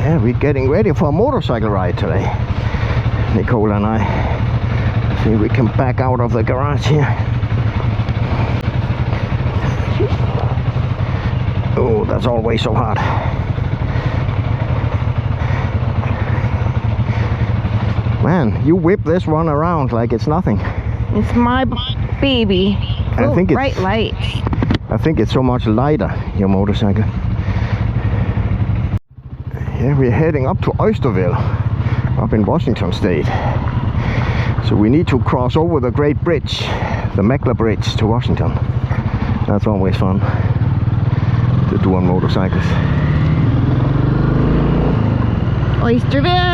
Yeah, we're getting ready for a motorcycle ride today, Nicole and I. See if we can back out of the garage here. Oh, that's always so hard. Man, you whip this one around like it's nothing. It's my baby. I think it's bright lights. I think it's so much lighter, your motorcycle. Yeah, we're heading up to Oysterville, up in Washington State. So we need to cross over the great bridge, the Megler Bridge, to Washington. That's always fun to do on motorcycles. Oysterville!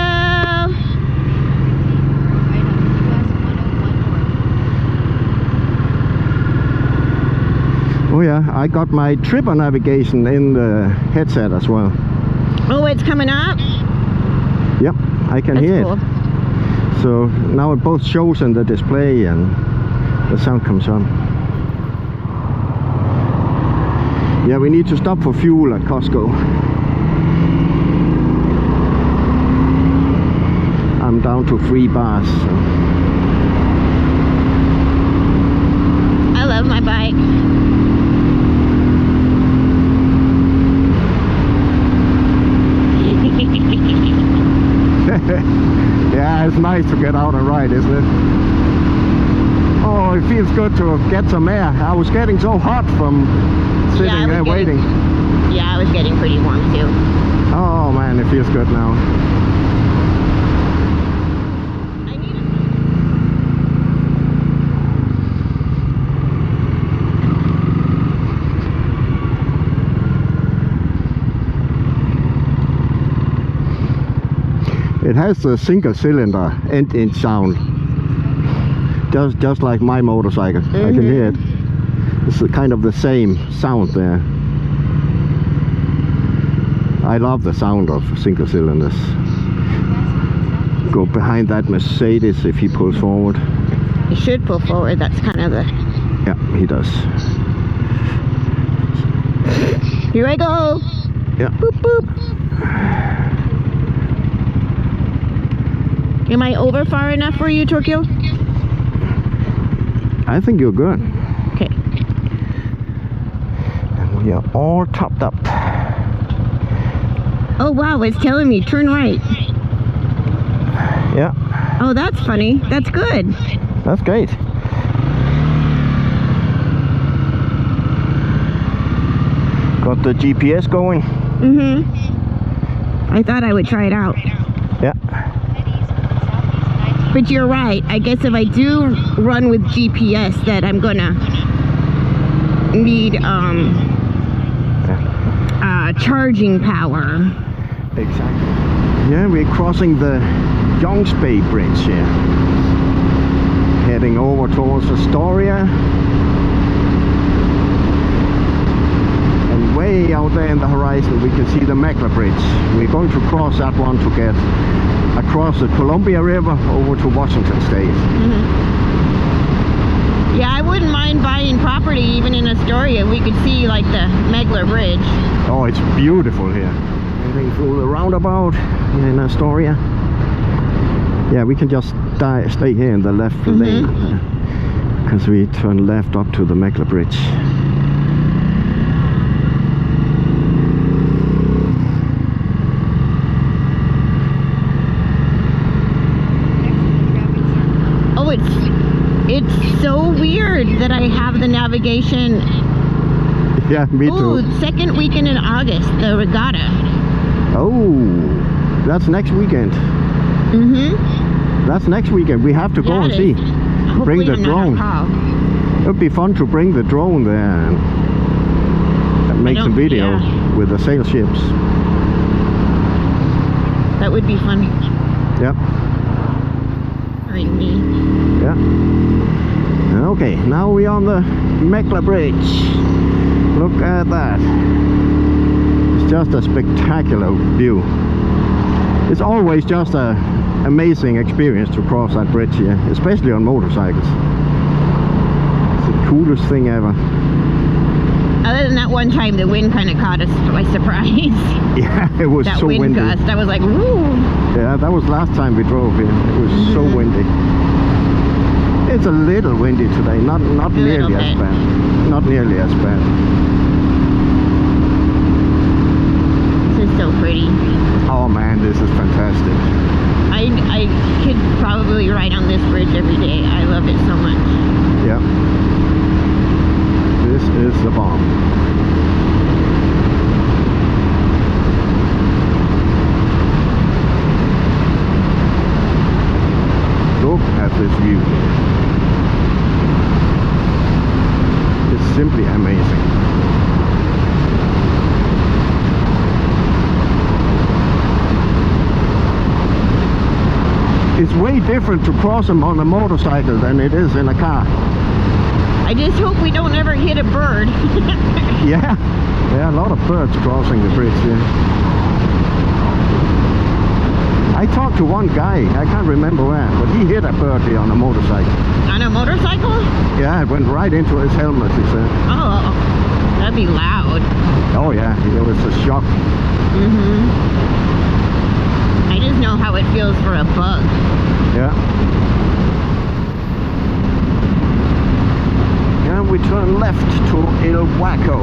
Oh yeah, I got my tripper navigation in the headset as well. Oh, it's coming up? Yep, I can hear it. So now it both shows in the display and the sound comes on. Yeah, we need to stop for fuel at Costco. I'm down to 3 bars. So. I love my bike. Yeah, it's nice to get out and ride, isn't it? Oh, it feels good to get some air. I was getting so hot from sitting there waiting. Yeah, I was getting pretty warm too. Oh man, it feels good now. It has a single cylinder engine sound, just like my motorcycle. I can hear it. It's kind of the same sound there. I love the sound of single cylinders. Go behind that Mercedes if he pulls forward. He should pull forward, that's kind of the... Yeah, he does. Here I go! Yeah. Boop boop! Am I over far enough for you, Tokyo? I think you're good. Okay. And we are all topped up. Oh wow, it's telling me turn right. Yeah. Oh, that's funny. That's good. That's great. Got the GPS going. I thought I would try it out. Yeah. But you're right. I guess if I do run with GPS, that I'm gonna need charging power. Exactly. Yeah, we're crossing the Bay Bridge here. Heading over towards Astoria. And way out there in the horizon we can see the Megler Bridge. We're going to cross that one to get across the Columbia River over to Washington State. Yeah, I wouldn't mind buying property even in Astoria. We could see like the Megler Bridge. Oh, it's beautiful here. Heading through the roundabout in Astoria. Yeah, we can just stay here in the left lane because we turn left up to the Megler Bridge. It's so weird that I have the navigation. Yeah, me too. Ooh, second weekend in August, the regatta. Oh, that's next weekend. That's next weekend. We have to go and see. Bring the drone. It would be fun to bring the drone there and make some video with the sail ships. That would be fun. Yep. Me. Yeah. Okay, now we're on the Megler Bridge. Look at that. It's just a spectacular view. It's always just an amazing experience to cross that bridge here, especially on motorcycles. It's the coolest thing ever. Other than that one time, the wind kind of caught us by surprise. Yeah, it was That so wind windy. gust, I was like, woo! Yeah, that was last time we drove here. It was so windy. It's a little windy today, not nearly as bit. bad. Not nearly as bad. This is so pretty. Oh man, this is fantastic. I could probably ride on this bridge every day. I love it so much. Yeah. This is the bomb. Look at this view. It's simply amazing. It's way different to cross them on a motorcycle than it is in a car. I just hope we don't ever hit a bird. Yeah, there are a lot of birds crossing the bridge here. I talked to one guy, I can't remember where, but he hit a bird here on a motorcycle. On a motorcycle? Yeah, it went right into his helmet, he said. Oh, that'd be loud. Oh yeah, it was a shock. I just know how it feels for a bug. Yeah. And we turn left to Ilwaco.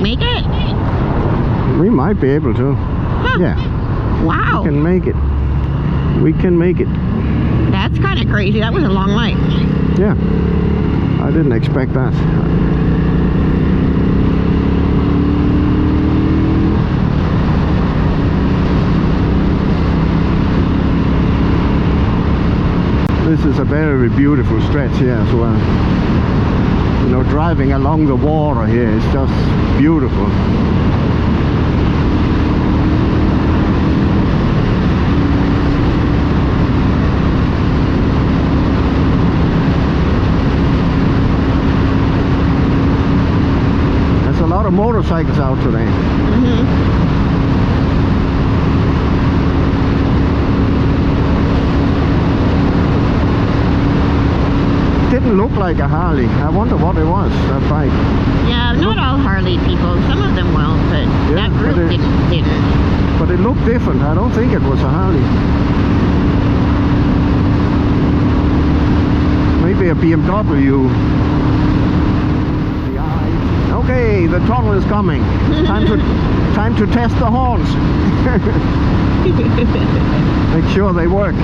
Make it? We might be able to. Huh. Yeah. Wow. We can make it. We can make it. That's kind of crazy. That was a long light. Yeah. I didn't expect that. This is a very beautiful stretch here as well. You know, driving along the water here is just beautiful. There's a lot of motorcycles out today. Didn't look like a Harley. I wonder what it was, that bike. Yeah, not all Harley people. Some of them will, but Yeah, that group but it- didn't. But it looked different. I don't think it was a Harley. Maybe a BMW. Okay, the tunnel is coming. Time to test the horns. Make sure they work.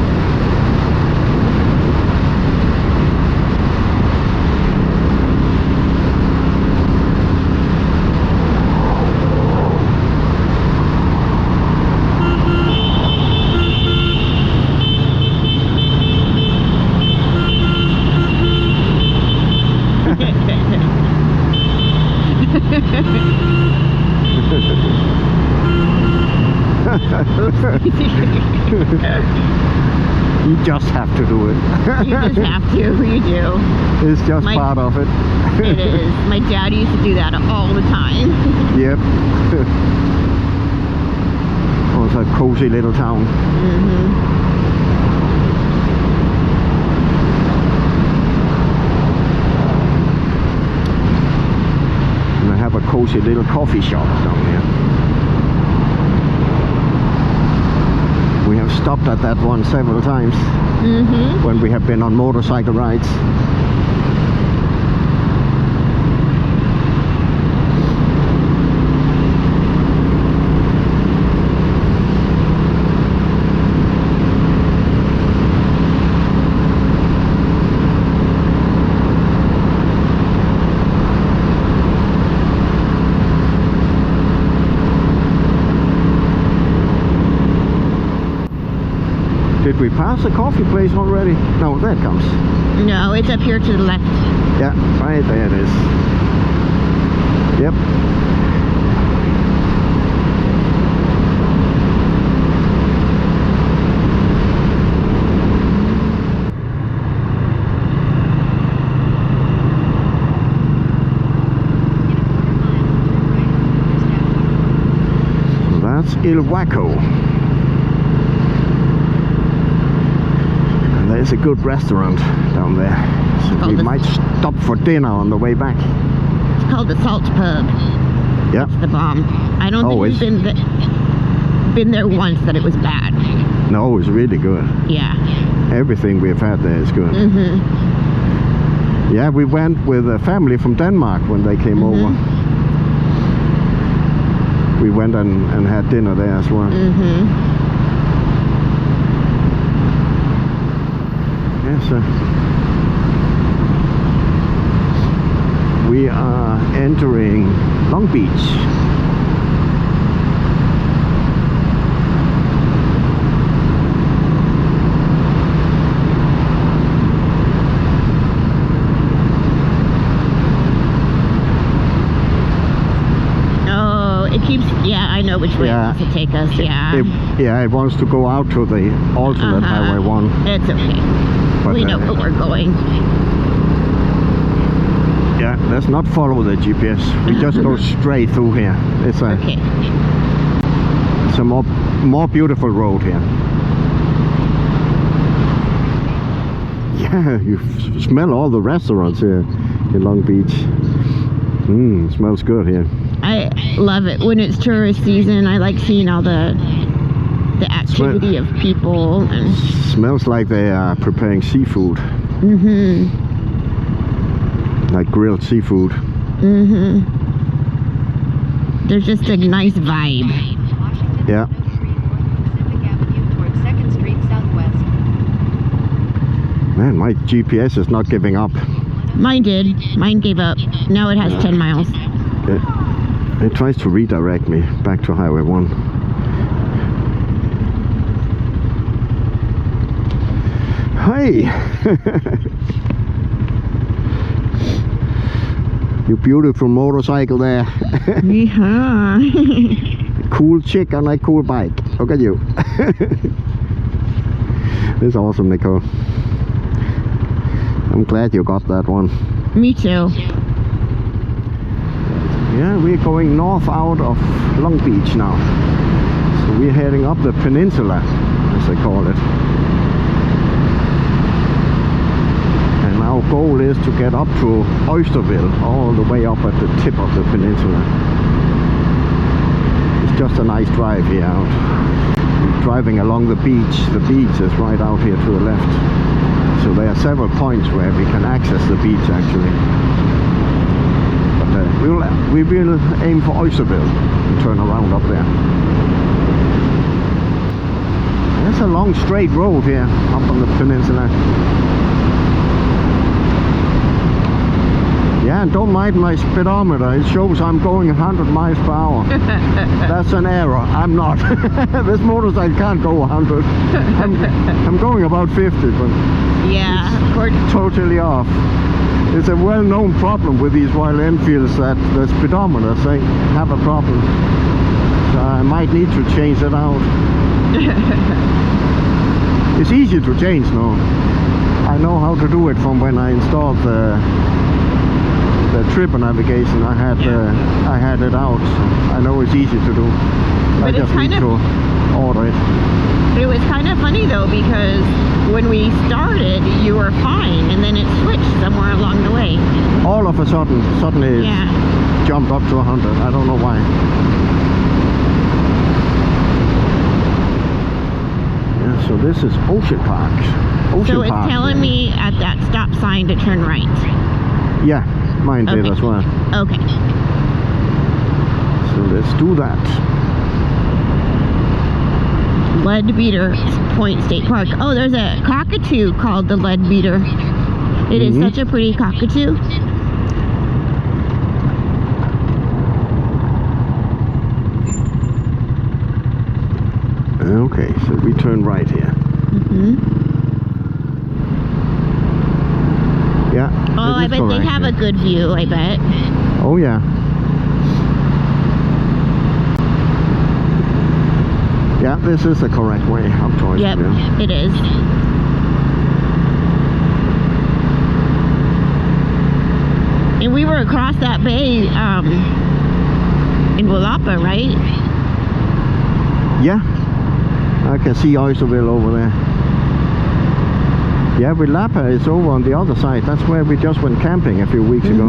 You just have to do it. You just have to. You do. It's just part of it. It is. My dad used to do that all the time. Yep. Oh, it's a cozy little town. And I have a cozy little coffee shop down here. We have stopped at that one several times when we have been on motorcycle rides. Did we pass the coffee place already? No, there it comes. No, it's up here to the left. Yeah, right there it is. Yep. Ilwaco. And there's a good restaurant down there. So we might stop for dinner on the way back. It's called the Salt Pub. Yeah. It's the bomb. I don't think we've been there once that it was bad. No, it's really good. Yeah. Everything we've had there is good. Mm-hmm. Yeah, we went with a family from Denmark when they came over. We went and had dinner there as well. Yes, we are entering Long Beach. Yeah, I know which way it wants to take us. It wants to go out to the alternate Highway 1. It's okay. But we know where we're going. Yeah, let's not follow the GPS. We just go straight through here. It's a it's a more beautiful road here. Yeah, you smell all the restaurants here in Long Beach. Smells good here. I love it when it's tourist season. I like seeing all the activity of people. And smells like they are preparing seafood. Like grilled seafood. There's just a nice vibe. Yeah. Man, my GPS is not giving up. Mine did. Mine gave up. Now it has 10 miles. It tries to redirect me back to Highway 1. Hey! You beautiful motorcycle there. Yeah. Cool chick on a cool bike. Look at you. This is awesome, Nicole. I'm glad you got that one. Me too. Yeah, we're going north out of Long Beach now. So we're heading up the peninsula, as they call it. And our goal is to get up to Oysterville, all the way up at the tip of the peninsula. It's just a nice drive here out. We're driving along the beach. The beach is right out here to the left. So there are several points where we can access the beach actually. We will aim for Oysterville and turn around up there. There's a long straight road here up on the peninsula. Yeah, and don't mind my speedometer. It shows I'm going 100 miles per hour. That's an error. I'm not. This motorcycle can't go 100. I'm going about 50, but yeah, it's totally off. It's a well-known problem with these Royal Enfields that the speedometers they have a problem. So I might need to change it out. It's easy to change now. I know how to do it from when I installed the trip navigation. I had it out. So I know it's easy to do. But I just need to order it. It was kind of funny though, because when we started you were fine and then it switched somewhere along the way. All of a sudden, suddenly it jumped up to 100. I don't know why. Yeah, so this is Ocean Park. So it's telling me at that stop sign to turn right. Yeah, mine did as well. Okay. So let's do that. Leadbeater Point State Park. Oh, there's a cockatoo called the Leadbeater. It is such a pretty cockatoo. Okay, so we turn right here. Yeah. Oh, I bet they have a good view, I bet. Oh, yeah. Yeah, this is the correct way up to Oysterville. Yep, it is. And we were across that bay in Willapa, right? Yeah, I can see Oysterville over there. Yeah, Willapa is over on the other side. That's where we just went camping a few weeks ago.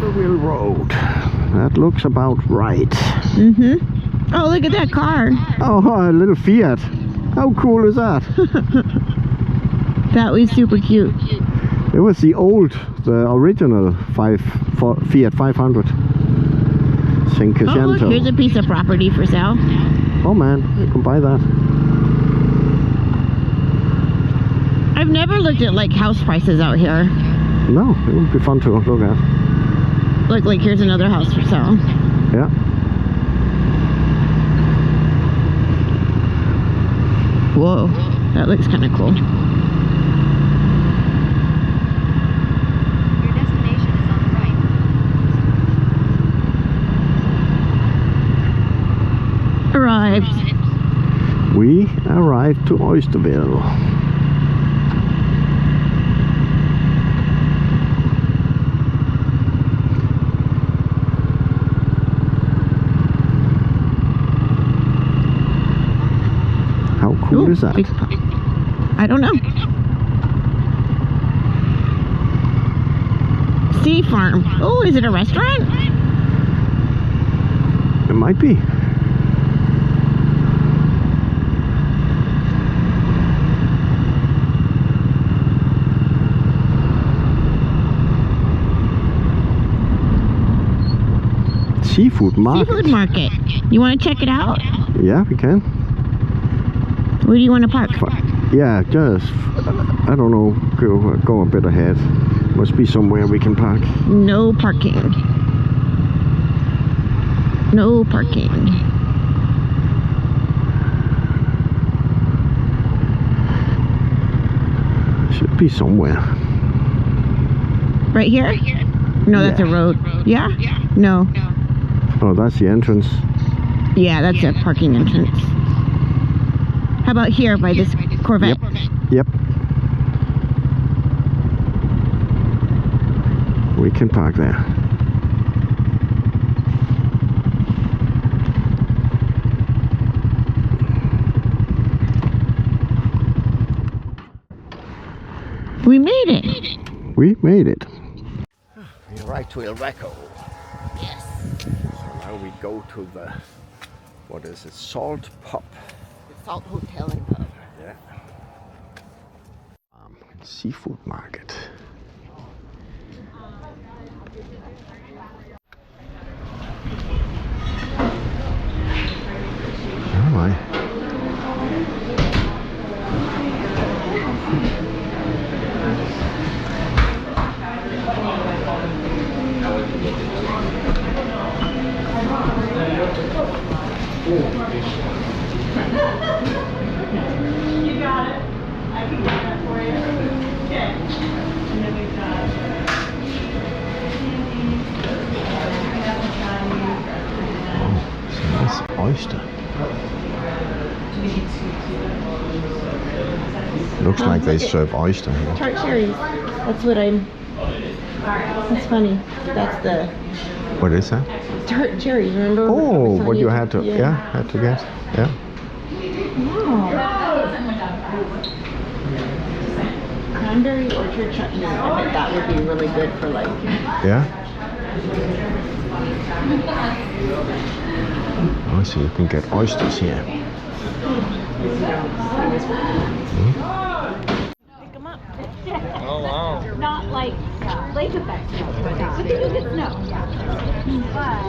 Oysterville Road. That looks about right. Oh, look at that car. Oh, a little Fiat. How cool is that? That was super cute. It was the original Fiat 500. Oh, look, here's a piece of property for sale. Oh man, you can buy that. I've never looked at like house prices out here. No, it would be fun to look at. Look, like here's another house for sale. Yeah. Whoa, that looks kind of cool. Your destination is on the right. Arrived. We arrived to Oysterville. How cool is that? I don't know. Sea Farm. Oh, is it a restaurant? It might be. Seafood market. Seafood market. You want to check it out? Yeah, we can. Where do you want to park? Yeah, just, I don't know, go a bit ahead. Must be somewhere we can park. No parking. No parking. Should be somewhere. Right here? No, that's a road. Yeah? No. Oh, that's the entrance. Yeah, that's a parking entrance. How about here by this Corvette? Yep. We can park there. We made it. We made it. We arrived to Ilwaco. Yes. So now we go to the, what is it, Salt Pub. The Salt Hotel and Pub. Yeah. Seafood market. Oh my. You got it. I can get that for you. Okay. And then we've got So that's oyster. Looks like they serve oyster here. Tart cherries. That's what I'm. That's funny. That's the What is that? tart cherries. Remember? Oh, what you Sunny- had to, yeah, had to get. Yeah. Oh. Cranberry orchard chutney. I bet that would be really good for like. Yeah. Oh, so you can get oysters here. pick them up. Oh, wow. Not like lake effect snow, but you can get snow. But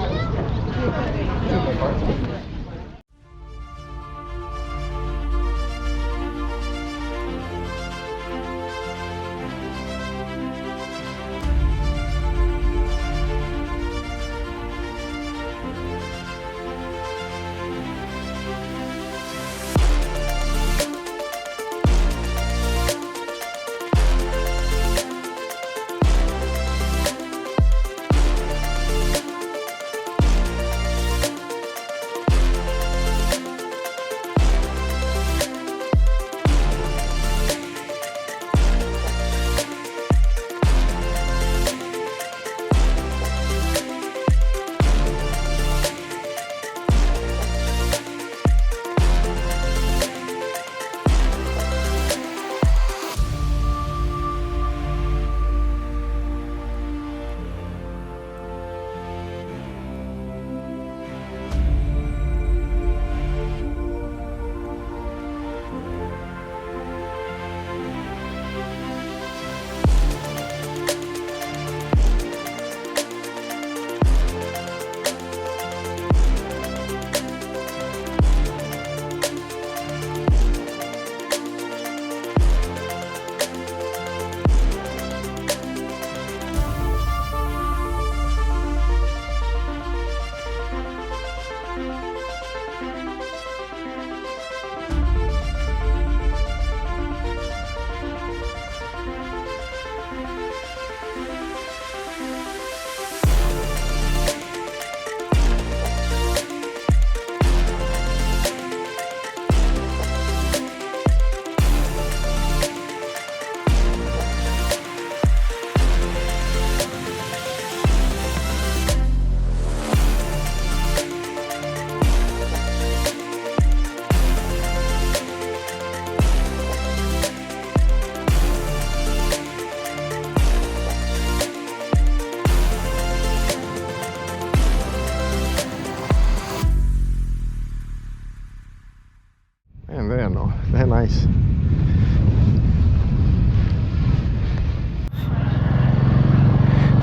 So they're nice.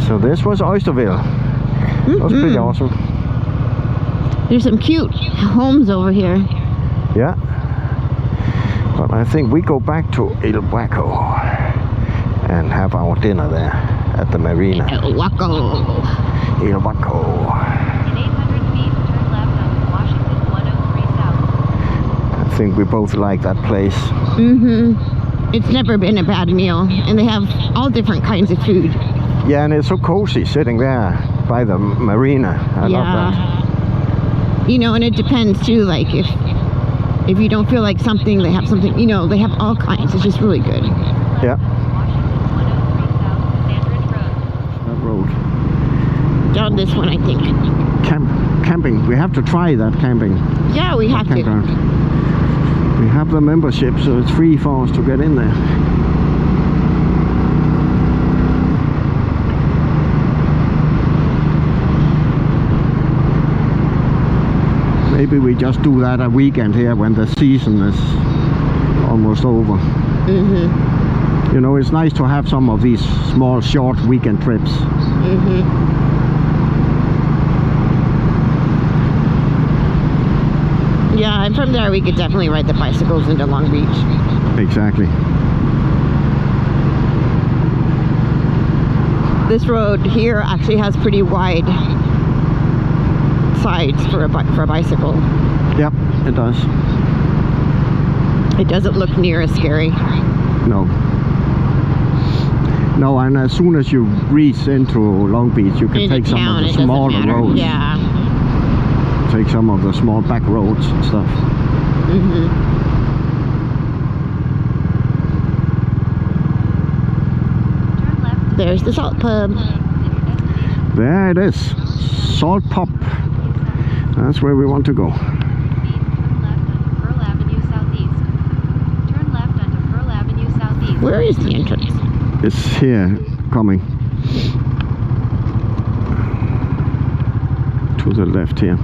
So this was Oysterville. That was pretty awesome. There's some cute homes over here. Yeah. But I think we go back to Ilwaco and have our dinner there at the marina. Ilwaco. Ilwaco. In 800 feet, turn left on Washington 103 South. I think we both like that place. It's never been a bad meal, and they have all different kinds of food. Yeah, and it's so cozy sitting there by the marina. I love that. You know, and it depends too, like if you don't feel like something, they have something, you know, they have all kinds. It's just really good. Yeah. Washington 103 South, Sandridge Road. That road. Down this one, I think. Camping. We have to try that camping. Yeah, we have to. Campground. We have the membership, so it's free for us to get in there. Maybe we just do that a weekend here when the season is almost over. You know, it's nice to have some of these small, short weekend trips. Yeah, and from there we could definitely ride the bicycles into Long Beach. Exactly. This road here actually has pretty wide sides for a bicycle. Yep, it does. It doesn't look near as scary. No. No, and as soon as you reach into Long Beach, you can Into take some town, of the it doesn't smaller matter. roads. Yeah. Take some of the small back roads and stuff. Turn left. There's the salt pub. There it is. Salt Pop. That's where we want to go. Turn left onto Pearl Avenue Southeast. Turn left onto Pearl Avenue Southeast. Where is the entrance? It's here, coming. To the left here.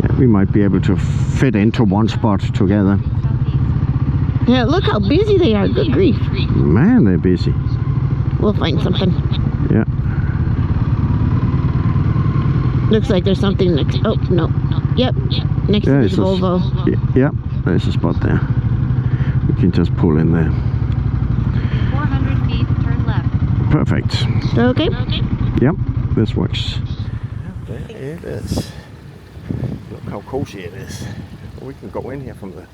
Yeah, we might be able to fit into one spot together. Yeah, look how busy they are. Good grief. Man, they're busy. We'll find something. Yeah. Looks like there's something next. Oh, no. Yep. Next to Yeah, this Volvo. yeah, there's a spot there. We can just pull in there. 400 feet, turn left. Perfect. Okay. Yep, this works. There it is. Look how cozy it is. We can go in here from the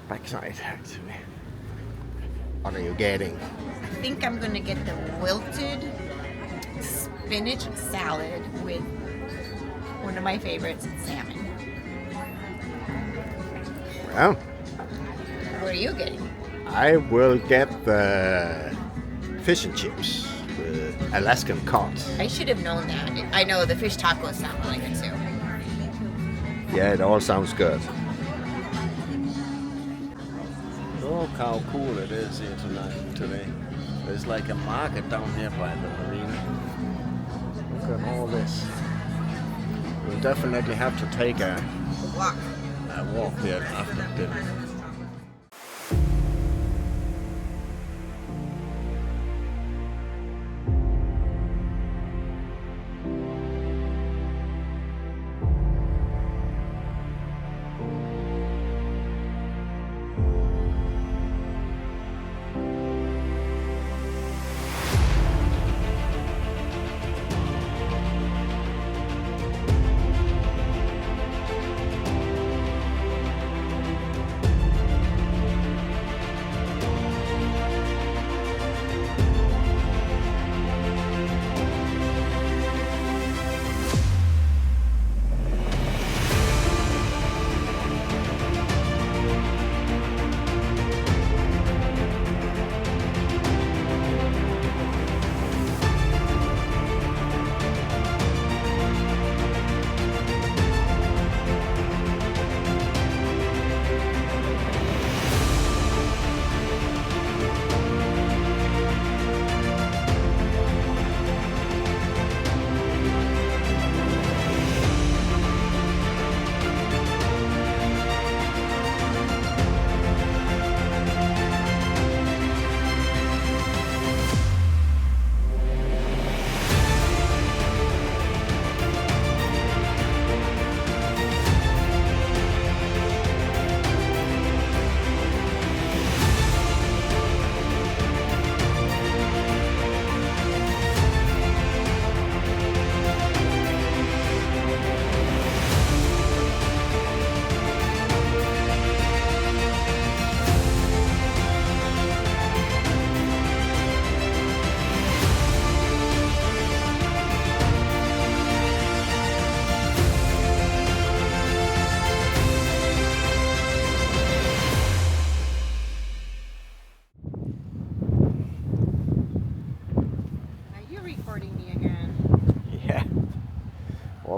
backside, actually. What are you getting? I think I'm going to get the wilted spinach salad with one of my favorites, salmon. Well, What are you getting? I will get the fish and chips with Alaskan cod. I should have known that. I know the fish tacos sound really good too. Yeah, it all sounds good. Look how cool it is here today. There's like a market down here by the marina. Look at all this. We'll definitely have to take a walk here after dinner.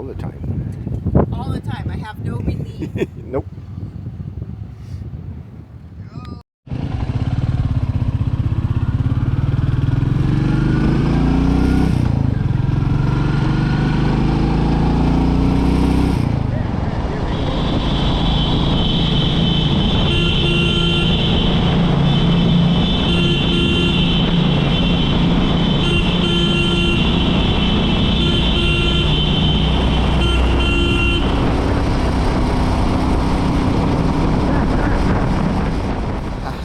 all the time. All the time. I have no relief. Nope.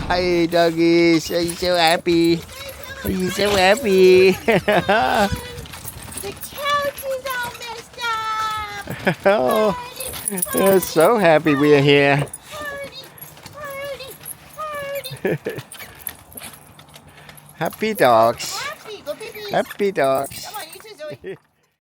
Hi, doggies. Are you so happy? Are you so happy? The couch is all messed up. Oh, they're so happy we're here. Party. Happy dogs. Happy. Go pee-pee. Happy dogs. Come on, you two, Zoe.